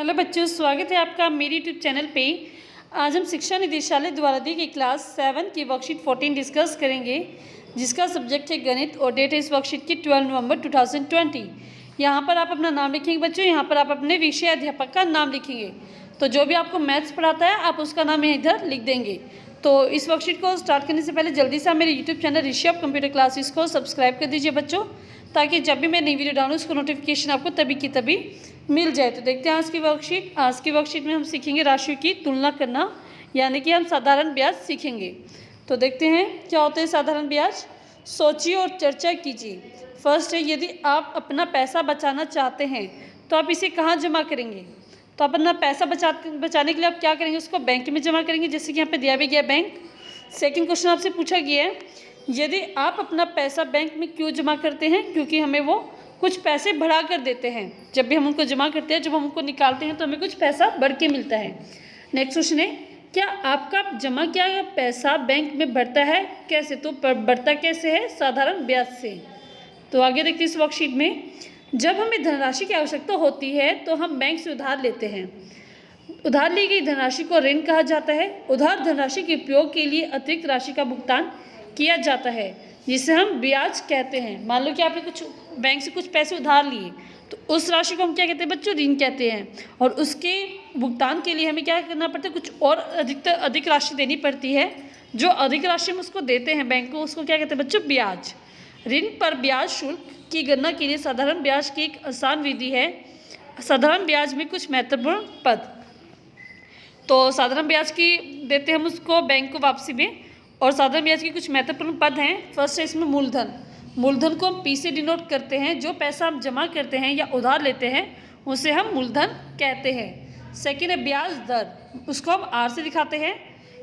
Hello बच्चों, स्वागत है आपका मेरे यूट्यूब चैनल पे। आज हम शिक्षा निदेशालय द्वारा दी गई क्लास 7 की वर्कशीट 14 डिस्कस करेंगे, जिसका सब्जेक्ट है गणित और डेट है इस वर्कशीट की 12 नवंबर 2020। यहाँ पर आप अपना नाम लिखेंगे बच्चों। यहाँ पर आप अपने विषय अध्यापक का नाम लिखेंगे। तो जो भी आपको मैथ्स पढ़ाता है आप उसका नाम इधर लिख देंगे। तो इस वर्कशीट को स्टार्ट करने से पहले जल्दी से आप मेरे YouTube channel Rishabh computer classes को सब्सक्राइब कर दीजिए बच्चों, ताकि जब भी मैं नई वीडियो डालूँ उसको नोटिफिकेशन आपको तभी की तभी मिल जाए। तो देखते हैं आज की वर्कशीट। आज की वर्कशीट में हम सीखेंगे राशियों की तुलना करना, यानी कि हम साधारण ब्याज सीखेंगे। तो देखते हैं क्या होता है साधारण ब्याज। सोचिए और चर्चा कीजिए। फर्स्ट है, यदि आप अपना पैसा बचाना चाहते हैं तो आप इसे कहाँ जमा करेंगे। तो अपना पैसा बचाने के लिए आप क्या करेंगे, उसको बैंक में जमा करेंगे, जैसे कि यहाँ पे दिया भी गया बैंक। सेकंड क्वेश्चन आपसे पूछा गया है, यदि आप अपना पैसा बैंक में क्यों जमा करते हैं, क्योंकि हमें वो कुछ पैसे बढ़ा कर देते हैं। जब भी हम उनको जमा करते हैं, जब हम उनको निकालते हैं तो हमें कुछ पैसा बढ़ के मिलता है। नेक्स्ट क्वेश्चन है, क्या आपका जमा किया गया पैसा बैंक में बढ़ता है, कैसे। तो बढ़ता कैसे है, साधारण ब्याज से। तो आगे देखते हैं इस वर्कशीट में, जब हमें धनराशि की आवश्यकता होती है तो हम बैंक से उधार लेते हैं। उधार ली गई धनराशि को ऋण कहा जाता है। उधार धनराशि के उपयोग के लिए अतिरिक्त राशि का भुगतान किया जाता है, जिसे हम ब्याज कहते हैं। मान लो कि आपने कुछ बैंक से कुछ पैसे उधार लिए, तो उस राशि को हम क्या कहते हैं बच्चों, ऋण कहते हैं। और उसके भुगतान के लिए हमें क्या करना पड़ता है, कुछ और अधिक राशि देनी पड़ती है। जो अधिक राशि हम उसको देते हैं बैंक को, उसको क्या कहते हैं बच्चों, ब्याज। ऋण पर ब्याज शुल्क की गणना के लिए साधारण ब्याज की एक आसान विधि है। साधारण ब्याज में कुछ महत्वपूर्ण पद। तो साधारण ब्याज की देते हैं हम उसको बैंक को वापसी में, और साधारण ब्याज के कुछ महत्वपूर्ण पद हैं। फर्स्ट है इसमें मूलधन। मूलधन को हम पी से डिनोट करते हैं। जो पैसा हम जमा करते हैं या उधार लेते हैं उसे हम मूलधन कहते हैं। सेकेंड है ब्याज दर, उसको हम आर से दिखाते हैं।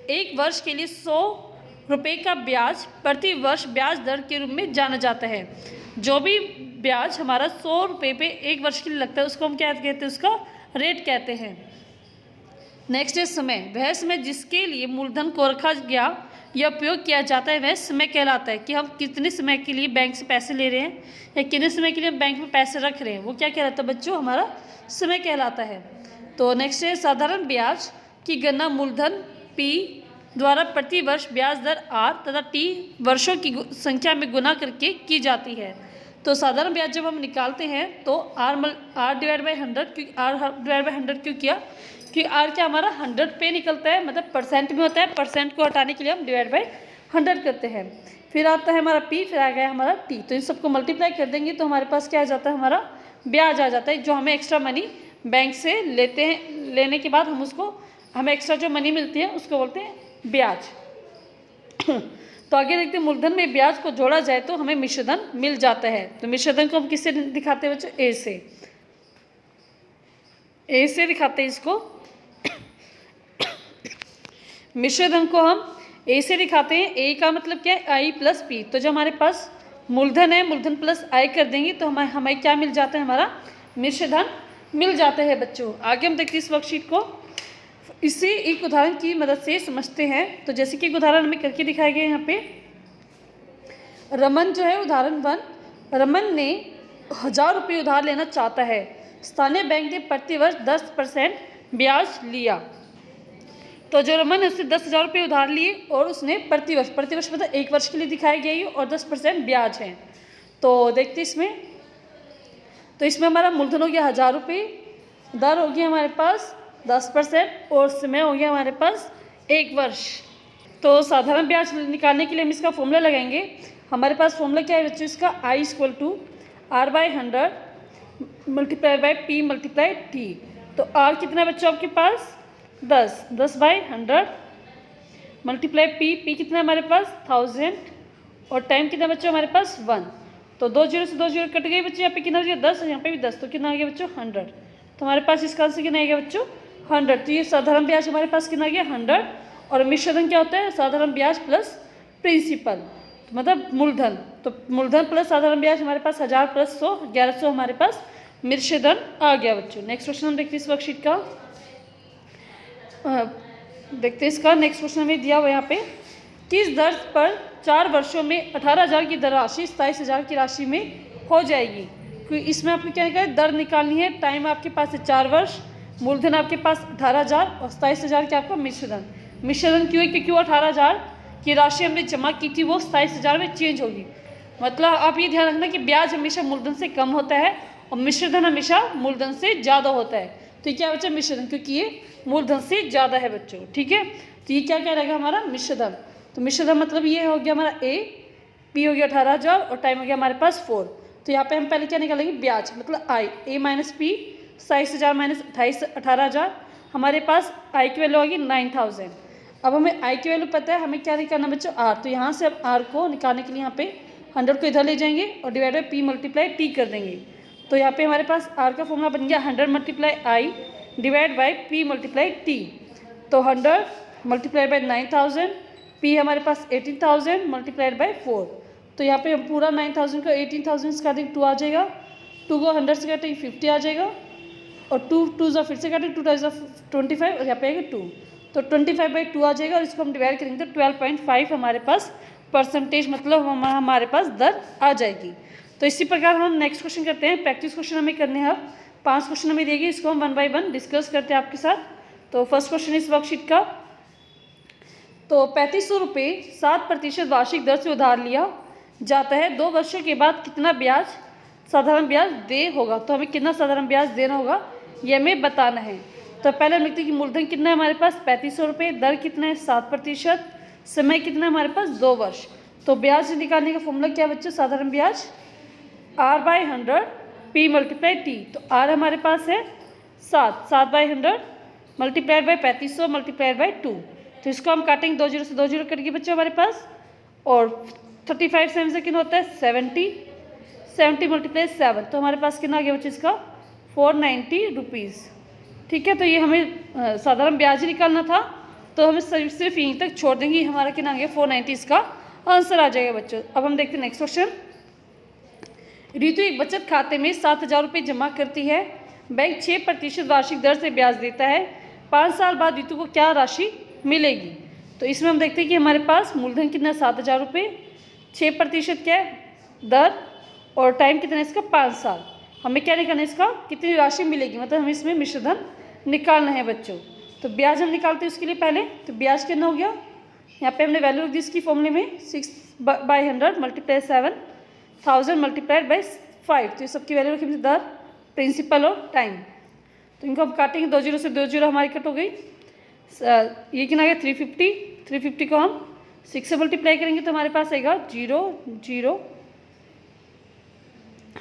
एक वर्ष के लिए 100 रुपये का ब्याज प्रति वर्ष ब्याज दर के रूप में जाना जाता है। जो भी ब्याज हमारा 100 रुपये पे एक वर्ष के लिए लगता है उसको हम क्या कहते हैं, उसका रेट कहते हैं। नेक्स्ट है समय। वह समय जिसके लिए मूलधन को रखा गया या उपयोग किया जाता है वह समय कहलाता है। कि हम कितने समय के लिए बैंक से पैसे ले रहे हैं या कितने समय के लिए हम बैंक में पैसे रख रहे हैं, वो क्या कहलाता है बच्चों, हमारा समय कहलाता है। तो नेक्स्ट है साधारण ब्याज की गणना मूलधन P द्वारा प्रति वर्ष ब्याज दर R तथा T वर्षों की संख्या में गुना करके की जाती है। तो साधारण ब्याज जब हम निकालते हैं तो R डिवाइड बाई 100, क्योंकि R डिवाइड बाई 100 क्यों किया, कि R क्या हमारा 100 पे निकलता है, मतलब परसेंट में होता है। परसेंट को हटाने के लिए हम डिवाइड बाई 100 करते हैं। फिर आता है हमारा P, फिर आ गया हमारा T। तो इन सबको मल्टीप्लाई कर देंगे तो हमारे पास क्या आ जाता है, हमारा ब्याज आ जाता है। जो हमें एक्स्ट्रा मनी बैंक से लेते हैं, लेने के बाद हम उसको, हमें एक्स्ट्रा जो मनी मिलती है उसको बोलते हैं ब्याज। तो आगे देखते हैं, मूलधन में ब्याज को जोड़ा जाए तो हमें मिश्रधन मिल जाता है। तो मिश्रधन को हम किससे दिखाते हैं बच्चों, ए से। ए से दिखाते हैं इसको। मिश्रधन को हम ए से दिखाते हैं। ए का मतलब क्या है, आई प्लस पी। तो जो हमारे पास मूलधन है, मूलधन प्लस आई कर देंगे तो हमें क्या मिल जाता है, हमारा मिश्रधन मिल जाता है बच्चों। आगे हम देखते हैं इस वर्कशीट को। इसे एक उदाहरण की मदद से समझते हैं। तो जैसे कि एक उदाहरण हमें करके दिखाया गया यहाँ पे। रमन जो है, उदाहरण 1, रमन ने 1000 रुपये उधार लेना चाहता है। स्थानीय बैंक ने प्रतिवर्ष 10% ब्याज लिया। तो जो रमन है उससे 10,000 रुपये उधार लिए और उसने प्रतिवर्ष मतलब एक वर्ष के लिए दिखाया गया ही, और 10% ब्याज है। तो देखते इसमें, तो इसमें हमारा मूलधन हो गया 1000 रुपये, दर हो गया हमारे पास 10% और समय हो गया हमारे पास 1 वर्ष। तो साधारण ब्याज निकालने के लिए हम इसका फॉर्मूला लगाएंगे। हमारे पास फॉर्मूला क्या है बच्चों इसका, I = R/100 multiply by P multiply T। तो R कितना है बच्चों आपके पास, 10/100 मल्टीप्लाई P कितना है हमारे पास 1000, और टाइम कितना बच्चों हमारे पास 1। तो 2 जीरो से 2 जीरो कट गई बच्चों। यहाँ पे कितना हो गया 10, यहाँ पे भी 10, तो कितना आ गया बच्चों 100। तो हमारे पास इसका आंसर कितना आ गया बच्चों 100। तो ये साधारण ब्याज हमारे पास कितना आ गया 100। और मिश्रधन क्या होता है, साधारण ब्याज प्लस प्रिंसिपल, तो मतलब मूलधन। तो मूलधन प्लस साधारण ब्याज हमारे पास 1000 प्लस 100, 1100 हमारे पास मिश्रधन आ गया बच्चों। नेक्स्ट क्वेश्चन हम देखते हैं इस वर्कशीट का। देखते हैं इसका नेक्स्ट क्वेश्चन हमें दिया हुआ यहाँ पे, किस दर पर 4 वर्षों में 18,000 की धनराशि 27,000 की राशि में हो जाएगी। इसमें आपको क्या है, दर निकालनी है। टाइम आपके पास है 4 वर्ष, मूलधन आपके पास 18,000 और 27,000 क्या आपका मिश्रधन। मिश्रधन क्यों है? क्योंकि वो 18,000 की राशि हमने जमा की थी वो 27,000 में चेंज होगी। मतलब आप ये ध्यान रखना कि ब्याज हमेशा मूलधन से कम होता है और मिश्रधन हमेशा मूलधन से ज़्यादा होता है। तो ये क्या बच्चा? मिश्रधन, क्योंकि ये मूलधन से ज़्यादा है बच्चों। ठीक है, तो ये क्या रहेगा हमारा? मिश्रधन। तो मिश्रधन मतलब ये हो गया हमारा ए, पी हो गया 18,000 और टाइम हो गया हमारे पास 4। तो यहाँ पे हम पहले क्या निकालेंगे? ब्याज, मतलब आई, ए माइनस पी 27,000 माइनस 18,000, हमारे पास आई की वैल्यू होगी 9,000। अब हमें आई की वैल्यू पता है, हमें क्या निकालना बच्चों? आर। तो यहाँ से अब आर को निकालने के लिए यहाँ पे 100 को इधर ले जाएंगे और divide by P multiply T कर देंगे। तो यहाँ पे हमारे पास आर का फॉर्मूला बन गया 100 multiply I divide by P multiply T. तो 100 मल्टीप्लाई बाई 9,000, पी हमारे पास 18,000 मल्टीप्लाइड बाई 4। तो यहाँ पे पूरा 9,000 को 18,000 से काटेंगे 2 आ जाएगा, 2 को 100 से काटेंगे 50 आ जाएगा और 2 ज़ा फिर से काटेंगे 2 टाइम्स 25 और यहाँ पे आएगा 2। तो 25/2 आ जाएगा और इसको हम डिवाइड करेंगे तो 12.5 हमारे पास परसेंटेज, मतलब हमारे पास दर आ जाएगी। तो इसी प्रकार हम नेक्स्ट क्वेश्चन करते हैं। प्रैक्टिस क्वेश्चन हमें करने हैं। अब 5 क्वेश्चन हमें देगी, इसको हम 1 बाय 1 डिस्कस करते हैं आपके साथ। तो फर्स्ट क्वेश्चन इस वर्कशीट का, तो 3500 रुपये 7% वार्षिक दर से उधार लिया जाता है। 2 वर्षों के बाद कितना ब्याज, साधारण ब्याज दे होगा। तो हमें कितना साधारण ब्याज देना होगा ये हमें बताना है। तो पहले हम लिखते हैं कि मूलधन कितना है हमारे पास 3500 रुपये, दर कितना है 7%, समय कितना है हमारे पास 2 वर्ष। तो ब्याज निकालने का फॉर्मूला क्या बच्चों? साधारण ब्याज R/100 P मल्टीप्लाई T। तो R हमारे पास है 7/100 मल्टीप्लाइड बाई 3500 मल्टीप्लाइड बाई 2। तो इसको हम काटेंगे 2 जीरो से 2 जीरो कटेंगे बच्चों हमारे पास, और 35 7 से कितना होता है 70 मल्टीप्लाई 7। तो हमारे पास कितना आ गया बच्चों इसका 490 रुपीज़। ठीक है, तो ये हमें साधारण ब्याज ही निकालना था, तो हमें सिर्फ यहीं तक छोड़ देंगे। हमारा कितना आ गया 490, इसका आंसर आ जाएगा बच्चों। अब हम देखते हैं नेक्स्ट क्वेश्चन। रितु एक बचत खाते में 7,000 रुपये जमा करती है। बैंक 6% वार्षिक दर से ब्याज देता है। 5 साल बाद रितु को क्या राशि मिलेगी? तो इसमें हम देखते हैं कि हमारे पास मूलधन कितना 7,000 रुपये, 6% क्या है दर, और टाइम कितना है इसका 5 साल। हमें क्या निकालना है इसका कितनी राशि मिलेगी, मतलब हमें इसमें मिश्रधन निकालना है बच्चों। तो ब्याज हम निकालते हैं उसके लिए पहले। तो ब्याज कितना हो गया, यहाँ पे हमने वैल्यू रख दी इसकी फॉर्मूले में 6/100 मल्टीप्लाई 7,000 मल्टीप्लाइड बाई 5। तो ये सबकी वैल्यू रखी दर, प्रिंसिपल और टाइम। तो इनको हम काटेंगे 2 जीरो से 2 जीरो हमारी कट हो गई। ये कितना गया 350 को हम 6 से मल्टीप्लाई करेंगे तो हमारे पास आएगा 0 0,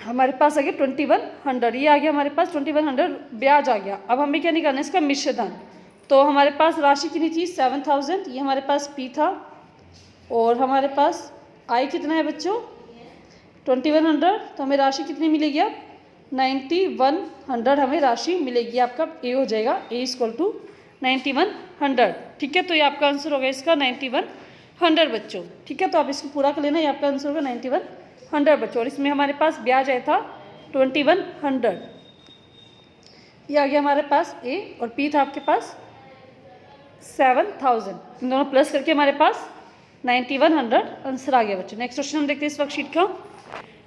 हमारे पास आ गया 2100। ये आ गया हमारे पास 2100 ब्याज आ गया। अब हमें क्या निकालना है इसका मिश्रधन। तो हमारे पास राशि कितनी थी 7000, ये हमारे पास पी था, और हमारे पास आई कितना है बच्चों 2100। तो हमें राशि कितनी मिलेगी अब 9100 हमें राशि मिलेगी। आपका ए हो जाएगा, ए = 9100। ठीक है, तो ये आपका आंसर होगा इसका 9100 बच्चों। ठीक है, तो आप इसको पूरा कर लेना, ये आपका आंसर होगा 9100 बच्चों। और इसमें हमारे पास ब्याज आया था 2100। ये आ गया हमारे पास ए, और पी था आपके पास 7000। इन दोनों प्लस करके हमारे पास 9100 आंसर आ गया बच्चों। नेक्स्ट क्वेश्चन हम देखते हैं इस वर्कशीट का।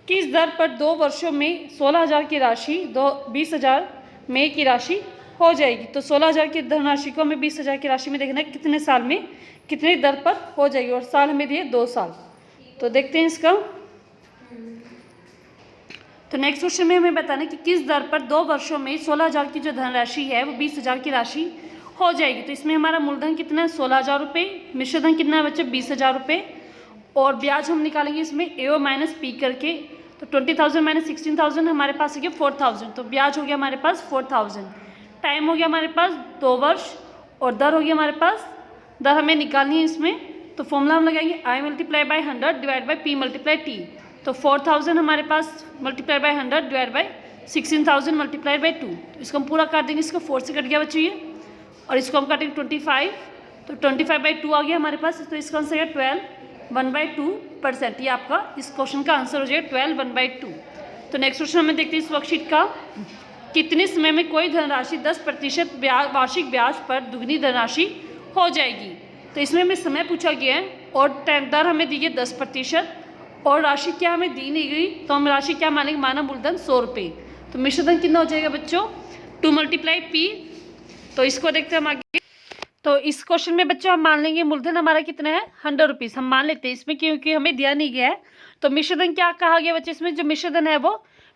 किस दर पर 2 वर्षों में 16,000 की राशि 20,000 में की राशि हो जाएगी? तो 16,000 की धनराशि को हमें 20,000 की राशि में देखना है कितने साल में कितनी दर पर हो जाएगी, और साल हमें दिए 2 साल। तो देखते हैं इसका। तो नेक्स्ट क्वेश्चन में हमें बताना है कि किस दर पर 2 वर्षों में 16,000 की जो धनराशि है वो 20,000 की राशि हो जाएगी। तो इसमें हमारा मूलधन कितना है 16,000 रुपये, मिश्रधन कितना है बच्चे 20,000 रुपये, और ब्याज हम निकालेंगे इसमें ए माइनस पी करके। तो 20,000 माइनस 16,000 हमारे पास आ गया 4,000। तो ब्याज हो गया हमारे पास 4,000, टाइम हो गया हमारे पास 2 वर्ष, और दर हो गया हमारे पास, दर हमें निकालनी है इसमें। तो फॉर्मूला हम लगाएंगे I multiply by 100 divide by P multiply T. तो 4000 हमारे पास multiply by 100 divide by 16,000 multiply by 2। तो इसको हम पूरा काट देंगे, इसको 4 से कट गया बच्चों ये, और इसको हम काटेंगे 25। तो 25/2 आ गया हमारे पास। तो इसका आंसर है 12 1/2%। ये आपका इस क्वेश्चन का आंसर हो जाएगा 12 1/2। तो नेक्स्ट क्वेश्चन हमें देखते हैं इस वर्कशीट का। कितने समय में कोई धनराशि 10% वार्षिक ब्याज पर दुगनी धनराशि हो जाएगी? तो इसमें हमें समय पूछा गया है, और दर हमें दी है 10%, और राशि क्या हमें दी नहीं गई। तो हम राशि क्या मानेंगे, माना मूलधन 100 रुपये। तो मिश्रधन कितना हो जाएगा बच्चों 2 मल्टीप्लाई पी तो इसको देखते हैं हम आगे। तो इस क्वेश्चन में बच्चों हम मान लेंगे मूलधन हमारा कितना है 100 रुपीज़, हम मान लेते हैं इसमें क्योंकि हमें दिया नहीं गया है। तो मिश्रधन क्या कहा गया बच्चे, इसमें जो मिश्रधन है वो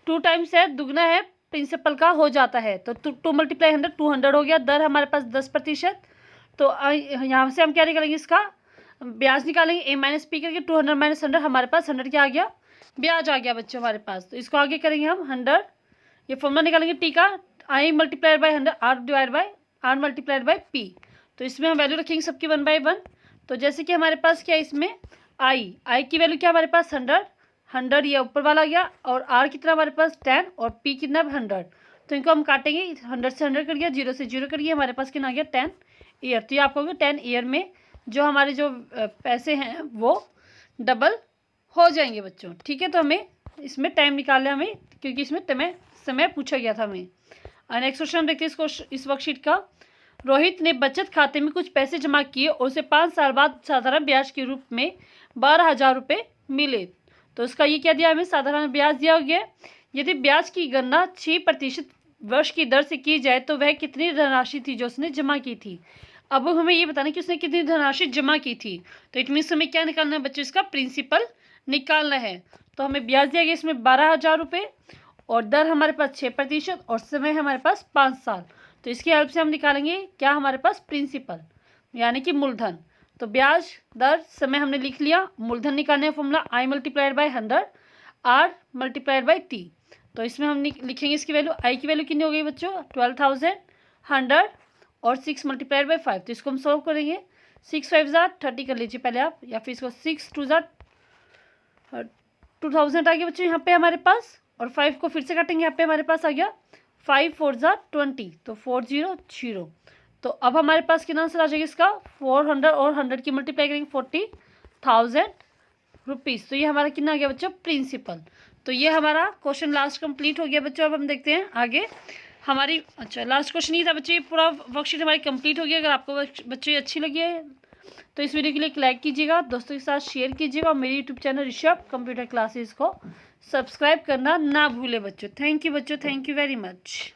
2 टाइम्स है, दुगना है प्रिंसिपल का हो जाता है। तो 2 × 100 200 हो गया। दर हमारे पास 10%। तो यहाँ से हम क्या निकालेंगे, इसका ब्याज निकालेंगे a - p करके 200 - 100 हमारे पास 100 क्या आ गया, ब्याज आ गया बच्चों हमारे पास। तो इसको आगे करेंगे हम 100, ये फॉर्मूला निकालेंगे टी का, i × 100 r / p। तो इसमें हम वैल्यू रखेंगे सबकी 1/1। तो जैसे कि हमारे पास क्या है इसमें i की वैल्यू क्या हमारे पास 100 ये ऊपर वाला गया, और r कितना हमारे पास 10 और p कितना 100। तो इनको हम काटेंगे, 100 से 100 कर गया, 0 से 0 कर गया, हमारे पास कितना आ गया 10 ईयर। तो ये आपको 10 ईयर में जो हमारे जो पैसे हैं वो डबल हो जाएंगे बच्चों, ठीक है। तो हमें इसमें टाइम निकालना हमें, क्योंकि इसमें समय पूछा गया था हमें। नेक्स्ट क्वेश्चन हम देखते हैं इस वर्कशीट का। रोहित ने बचत खाते में कुछ पैसे जमा किए और उसे 5 साल बाद साधारण ब्याज के रूप में 12,000 रुपये मिले। तो उसका ये क्या दिया हमें, साधारण ब्याज दिया गया। यदि ब्याज की गणना 6% वर्ष की दर से की जाए तो वह कितनी धनराशि थी जो उसने जमा की थी। अब हमें ये बताना कि उसने कितनी धनराशि जमा की थी। तो इट मीन्स हमें क्या निकालना है बच्चों, इसका प्रिंसिपल निकालना है। तो हमें ब्याज दिया गया इसमें 12,000 रुपये, और दर हमारे पास 6% और समय हमारे पास 5 साल। तो इसकी हेल्प से हम निकालेंगे क्या हमारे पास प्रिंसिपल, यानी कि मूलधन। तो ब्याज दर समय हमने लिख लिया, मूलधन निकालने का फॉर्मूला i × 100 r × t। तो इसमें हम लिखेंगे इसकी वैल्यू, i की वैल्यू कितनी हो गई बच्चों 12,100 और 6 × 5। तो इसको हम सॉल्व करेंगे, 6 × 5 = 30 कर लीजिए पहले आप, या फिर इसको 6 × 2 = 2000 आ गया बच्चों यहाँ पे हमारे पास, और 5 को फिर से काटेंगे, यहाँ पे हमारे पास आ गया 5 × 4 = 20, तो 400। तो अब हमारे पास कितना आंसर आ जाएगा इसका 400, और 100 की मल्टीप्लाई करेंगे 40,000 रुपीज़। तो ये हमारा कितना आ गया बच्चों प्रिंसिपल। तो ये हमारा क्वेश्चन लास्ट कंप्लीट हो गया बच्चों। अब हम देखते हैं आगे हमारी, अच्छा लास्ट क्वेश्चन ही था बच्चों, ये पूरा वर्कशीट हमारी कंप्लीट हो गया। अगर आपको बच्चों ये अच्छी लगी है तो इस वीडियो के लिए एक लाइक कीजिएगा, दोस्तों के साथ शेयर कीजिएगा, और मेरे YouTube channel Rishabh computer classes को सब्सक्राइब करना ना भूले बच्चों। थैंक यू बच्चों, थैंक यू वेरी मच।